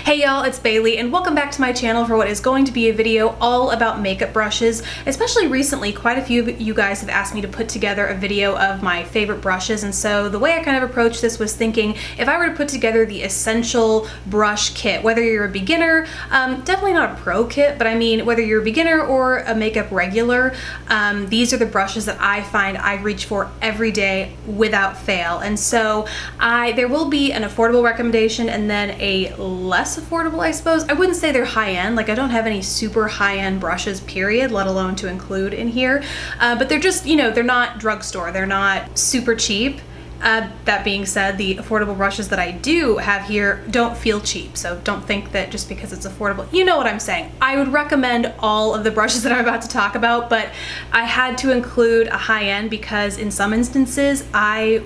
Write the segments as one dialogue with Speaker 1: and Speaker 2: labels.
Speaker 1: Hey y'all, it's Bailey and welcome back to my channel for what is going to be a video all about makeup brushes. Especially recently, quite a few of you guys have asked me to put together a video of my favorite brushes, and so the way I kind of approached this was thinking if I were to put together the essential brush kit, whether you're a beginner, definitely not a pro kit, but I mean whether you're a beginner or a makeup regular, these are the brushes that I find I reach for every day without fail. And so there will be an affordable recommendation and then a less affordable, I suppose. I wouldn't say they're high-end, like I don't have any super high-end brushes period, let alone to include in here, but they're just, you know, they're not drugstore, they're not super cheap. That being said, the affordable brushes that I do have here don't feel cheap, so don't think that just because it's affordable, you know what I'm saying. I would recommend all of the brushes that I'm about to talk about, but I had to include a high-end because in some instances I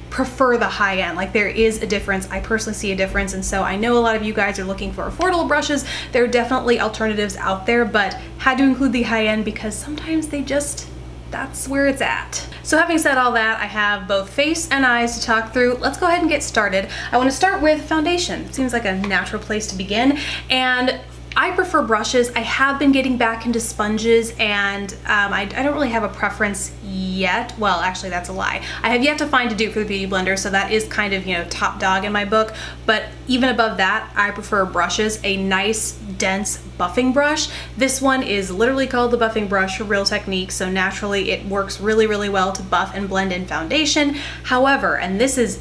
Speaker 1: prefer the high end. Like there is a difference. I personally see a difference, and so I know a lot of you guys are looking for affordable brushes. There are definitely alternatives out there, but had to include the high end because sometimes they just, that's where it's at. So having said all that, I have both face and eyes to talk through. Let's go ahead and get started. I want to start with foundation. It seems like a natural place to begin, and I prefer brushes. I have been getting back into sponges, and I don't really have a preference yet. Well, actually that's a lie. I have yet to find a dupe for the Beauty Blender, so that is kind of, you know, top dog in my book. But even above that, I prefer brushes. A nice, dense buffing brush. This one is literally called the buffing brush for Real Technique, so naturally it works really, really well to buff and blend in foundation. However, and this is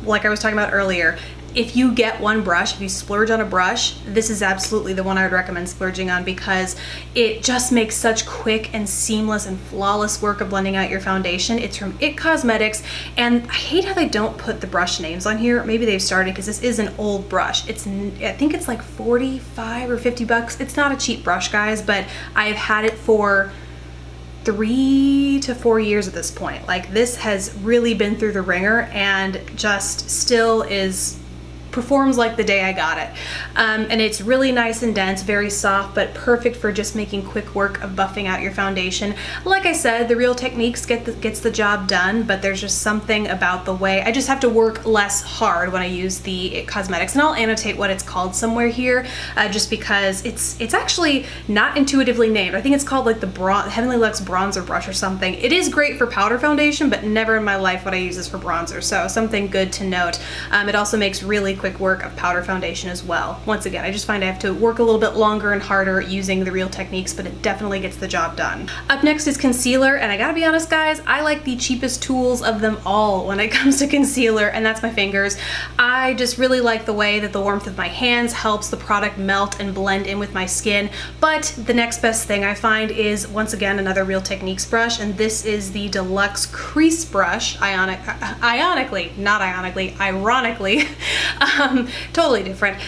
Speaker 1: like I was talking about earlier, if you get one brush, if you splurge on a brush, this is absolutely the one I would recommend splurging on because it just makes such quick and seamless and flawless work of blending out your foundation. It's from IT Cosmetics, and I hate how they don't put the brush names on here. Maybe they've started because this is an old brush. I think it's like 45 or 50 bucks. It's not a cheap brush, guys, but I've had it for 3 to 4 years at this point. Like this has really been through the ringer and just still performs like the day I got it. And it's really nice and dense, very soft, but perfect for just making quick work of buffing out your foundation. Like I said, the Real Techniques gets the job done, but there's just something about the way, I just have to work less hard when I use the IT Cosmetics, and I'll annotate what it's called somewhere here, just because it's actually not intuitively named. I think it's called like the Heavenly Luxe Bronzer Brush or something. It is great for powder foundation, but never in my life would I use this for bronzer, so something good to note. It also makes really quick work of powder foundation as well. Once again, I just find I have to work a little bit longer and harder using the Real Techniques, but it definitely gets the job done. Up next is concealer, and I gotta be honest guys, I like the cheapest tools of them all when it comes to concealer, and that's my fingers. I just really like the way that the warmth of my hands helps the product melt and blend in with my skin, but the next best thing I find is, once again, another Real Techniques brush, and this is the Deluxe Crease brush, ironically, totally different.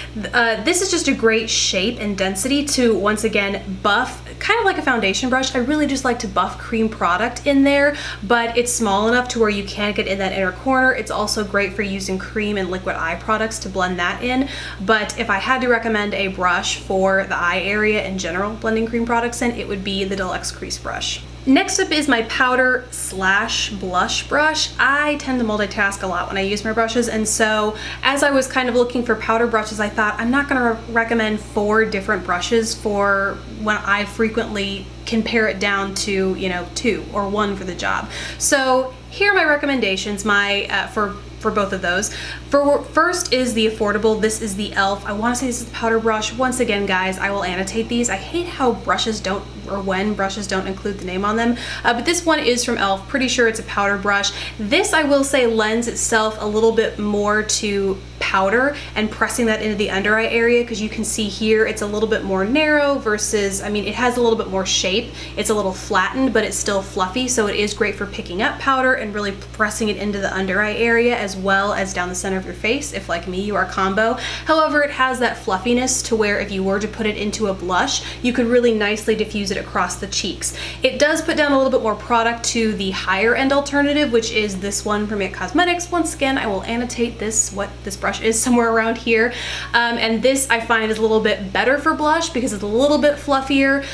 Speaker 1: This is just a great shape and density to, once again, buff, kind of like a foundation brush. I really just like to buff cream product in there, but it's small enough to where you can't get in that inner corner. It's also great for using cream and liquid eye products to blend that in. But if I had to recommend a brush for the eye area in general, blending cream products in, it would be the Deluxe Crease brush. Next up is my powder slash blush brush. I tend to multitask a lot when I use my brushes, and so as I was kind of looking for powder brushes, I thought I'm not gonna recommend 4 different brushes for when I frequently can pare it down to, you know, 2 or 1 for the job. So here are my recommendations, for both of those. First is the affordable. This is the e.l.f. I want to say this is the powder brush. Once again, guys, I will annotate these. I hate how brushes don't, or when brushes don't include the name on them, but this one is from e.l.f. Pretty sure it's a powder brush. This, I will say, lends itself a little bit more to powder and pressing that into the under eye area, because you can see here it's a little bit more narrow versus, I mean, it has a little bit more shape. It's a little flattened, but it's still fluffy, so it is great for picking up powder and really pressing it into the under eye area as well as down the center of your face, if like me you are combo. However, it has that fluffiness to where if you were to put it into a blush, you could really nicely diffuse it it across the cheeks. It does put down a little bit more product to the higher end alternative, which is this one from It Cosmetics. Once again, I will annotate this, what this brush is, somewhere around here. And this I find is a little bit better for blush because it's a little bit fluffier,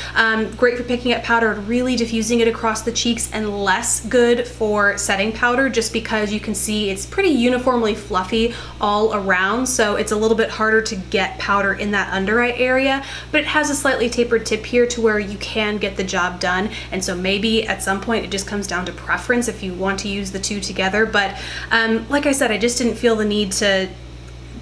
Speaker 1: great for picking up powder and really diffusing it across the cheeks, and less good for setting powder just because you can see it's pretty uniformly fluffy all around, so it's a little bit harder to get powder in that under eye area, but it has a slightly tapered tip here to where you can get the job done. And so maybe at some point it just comes down to preference if you want to use the two together. But like I said, I just didn't feel the need to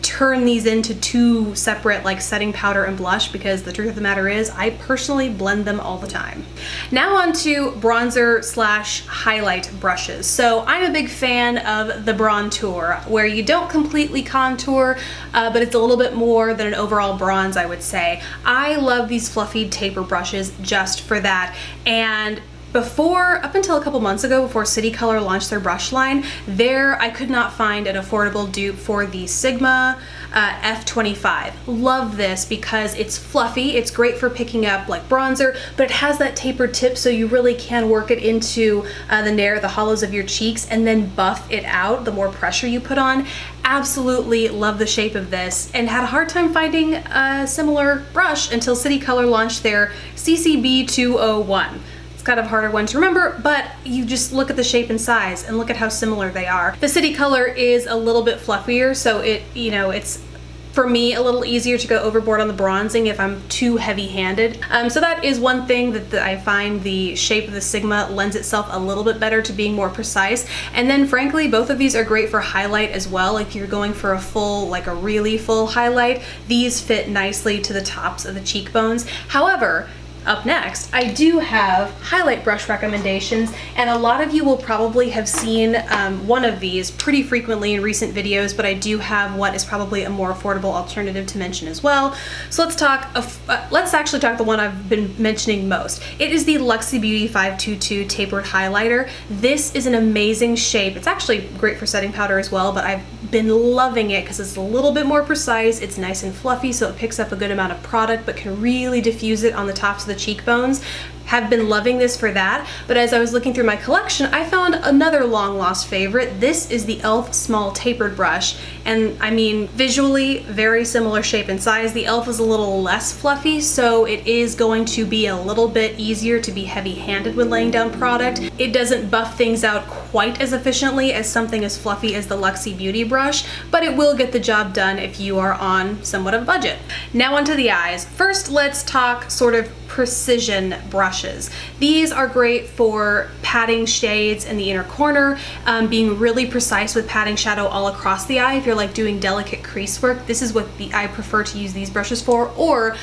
Speaker 1: turn these into two separate like setting powder and blush, because the truth of the matter is I personally blend them all the time. Now on to bronzer slash highlight brushes. So I'm a big fan of the Brontour, where you don't completely contour, but it's a little bit more than an overall bronze, I would say. I love these fluffy taper brushes just for that. And up until a couple months ago, before City Color launched their brush line, I could not find an affordable dupe for the Sigma F25. Love this because it's fluffy, it's great for picking up like bronzer, but it has that tapered tip so you really can work it into the hollows of your cheeks and then buff it out the more pressure you put on. Absolutely love the shape of this, and had a hard time finding a similar brush until City Color launched their CCB 201. It's kind of a harder one to remember, but you just look at the shape and size and look at how similar they are. The City Color is a little bit fluffier, so it's for me a little easier to go overboard on the bronzing if I'm too heavy-handed. So that is one thing that I find the shape of the Sigma lends itself a little bit better to being more precise. And then frankly, both of these are great for highlight as well. If you're going for a really full highlight, these fit nicely to the tops of the cheekbones. However, up next, I do have highlight brush recommendations, and a lot of you will probably have seen one of these pretty frequently in recent videos, but I do have what is probably a more affordable alternative to mention as well. So let's actually talk the one I've been mentioning most. It is the Luxie Beauty 522 Tapered Highlighter. This is an amazing shape. It's actually great for setting powder as well, but I've been loving it because it's a little bit more precise. It's nice and fluffy, so it picks up a good amount of product, but can really diffuse it on the tops of the cheekbones. Have been loving this for that, but as I was looking through my collection, I found another long lost favorite. This is the e.l.f. Small Tapered Brush, and I mean, visually very similar shape and size. The e.l.f. is a little less fluffy, so it is going to be a little bit easier to be heavy-handed when laying down product. It doesn't buff things out quite as efficiently as something as fluffy as the Luxie Beauty brush, but it will get the job done if you are on somewhat of a budget. Now onto the eyes. First, let's talk sort of precision brushes. These are great for patting shades in the inner corner, being really precise with patting shadow all across the eye. If you're like doing delicate crease work, this is what I prefer to use these brushes for, or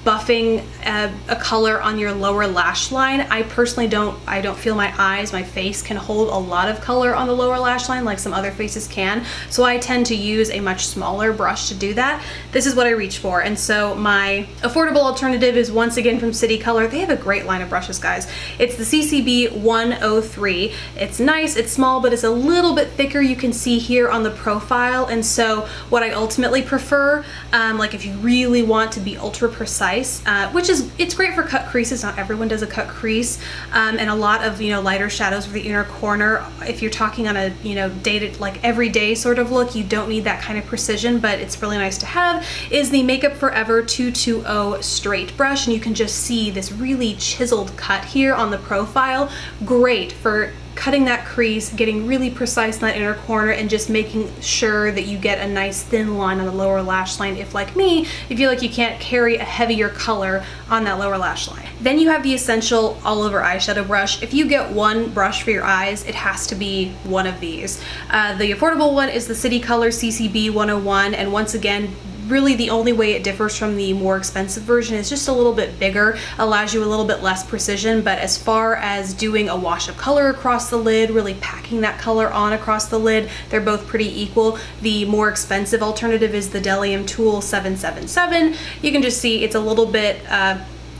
Speaker 1: buffing a color on your lower lash line. I personally don't feel my face can hold a lot of color on the lower lash line like some other faces can, so I tend to use a much smaller brush to do that. This is what I reach for, and so my affordable alternative is once again from City Color. They have a great line of brushes, guys. It's the CCB 103. It's nice, it's small, but it's a little bit thicker. You can see here on the profile, and so what I ultimately prefer, like if you really want to be ultra precise, it's great for cut creases. Not everyone does a cut crease, and a lot of lighter shadows for the inner corner. If you're talking on a dated like everyday sort of look, you don't need that kind of precision, but it's really nice to have. Is the Makeup Forever 220 straight brush, and you can just see this really chiseled cut here on the profile. Great for cutting that crease, getting really precise in that inner corner, and just making sure that you get a nice thin line on the lower lash line if, like me, you feel like you can't carry a heavier color on that lower lash line. Then you have the Essential All Over Eyeshadow Brush. If you get one brush for your eyes, it has to be one of these. The affordable one is the City Color CCB 101, and once again, really the only way it differs from the more expensive version is just a little bit bigger, allows you a little bit less precision, but as far as doing a wash of color across the lid, really packing that color on across the lid, they're both pretty equal. The more expensive alternative is the Dailybaileyb Tool 777. You can just see it's a little bit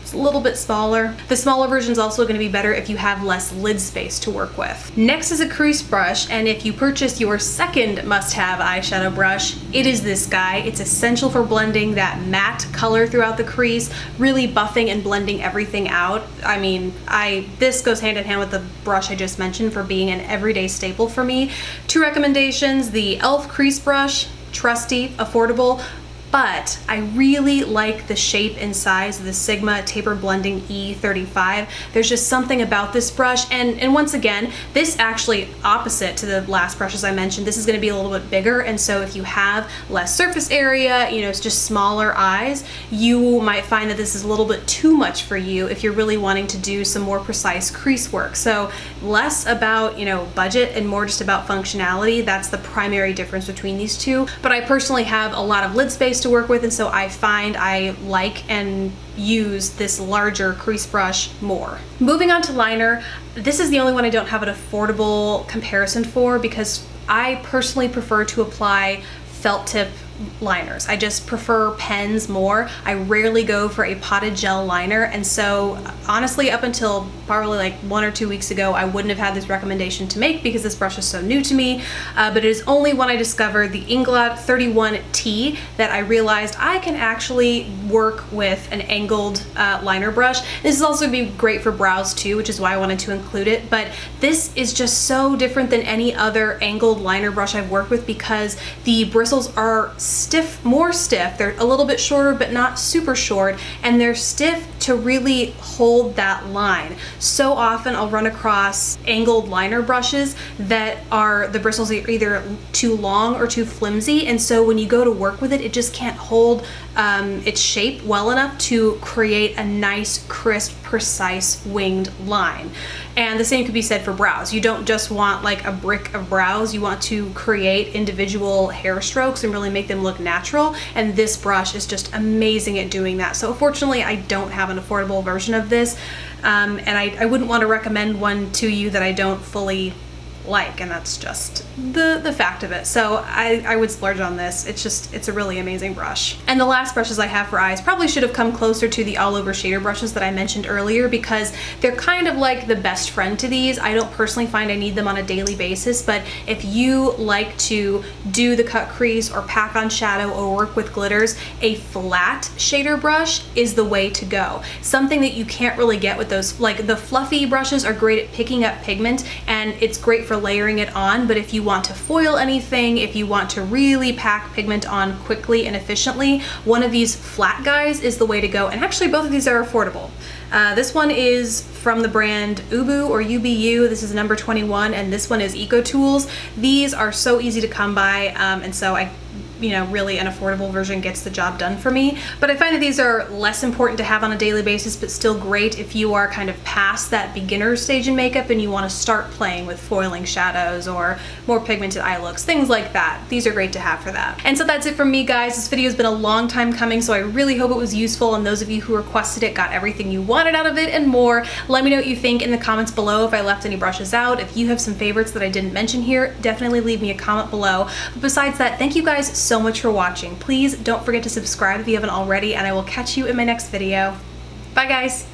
Speaker 1: It's a little bit smaller. The smaller version is also going to be better if you have less lid space to work with. Next is a crease brush, and if you purchase your second must-have eyeshadow brush, it is this guy. It's essential for blending that matte color throughout the crease, really buffing and blending everything out. I mean, this goes hand in hand with the brush I just mentioned for being an everyday staple for me. 2 recommendations: the e.l.f. crease brush, trusty, affordable, but I really like the shape and size of the Sigma Taper Blending E35. There's just something about this brush, and once again, this actually, opposite to the last brushes I mentioned, this is going to be a little bit bigger, and so if you have less surface area, you know, it's just smaller eyes, you might find that this is a little bit too much for you if you're really wanting to do some more precise crease work. So less about, you know, budget and more just about functionality. That's the primary difference between these two. But I personally have a lot of lid space to work with, and so I find I like and use this larger crease brush more. Moving on to liner, this is the only one I don't have an affordable comparison for because I personally prefer to apply felt tip liners. I just prefer pens more. I rarely go for a potted gel liner, and so honestly up until probably like 1 or 2 weeks ago I wouldn't have had this recommendation to make because this brush is so new to me, but it is only when I discovered the Inglot 31T that I realized I can actually work with an angled liner brush. This is also going to be great for brows too, which is why I wanted to include it, but this is just so different than any other angled liner brush I've worked with because the bristles are stiff, more stiff. They're a little bit shorter, but not super short, and they're stiff to really hold that line. So often I'll run across angled liner brushes that are, the bristles are either too long or too flimsy, and so when you go to work with it, it just can't hold its shape well enough to create a nice, crisp, precise winged line. And the same could be said for brows. You don't just want like a brick of brows, you want to create individual hair strokes and really make them look natural, and this brush is just amazing at doing that. So fortunately I don't have an affordable version of this, and I wouldn't want to recommend one to you that I don't fully like, and that's just the fact of it. So I would splurge on this. It's a really amazing brush. And the last brushes I have for eyes probably should have come closer to the all over shader brushes that I mentioned earlier because they're kind of like the best friend to these. I don't personally find I need them on a daily basis, but if you like to do the cut crease or pack on shadow or work with glitters, a flat shader brush is the way to go. Something that you can't really get with those, like the fluffy brushes are great at picking up pigment and it's great for layering it on, but if you want to foil anything, if you want to really pack pigment on quickly and efficiently, one of these flat guys is the way to go, and actually both of these are affordable. This one is from the brand Ubu or UBU. This is number 21, and this one is Eco Tools. These are so easy to come by, and so really an affordable version gets the job done for me. But I find that these are less important to have on a daily basis, but still great if you are kind of past that beginner stage in makeup and you want to start playing with foiling shadows or more pigmented eye looks, things like that. These are great to have for that. And so that's it from me, guys. This video has been a long time coming, so I really hope it was useful, and those of you who requested it got everything you wanted out of it and more. Let me know what you think in the comments below if I left any brushes out. If you have some favorites that I didn't mention here, definitely leave me a comment below. But besides that, thank you guys so much for watching. Please don't forget to subscribe if you haven't already, and I will catch you in my next video. Bye, guys.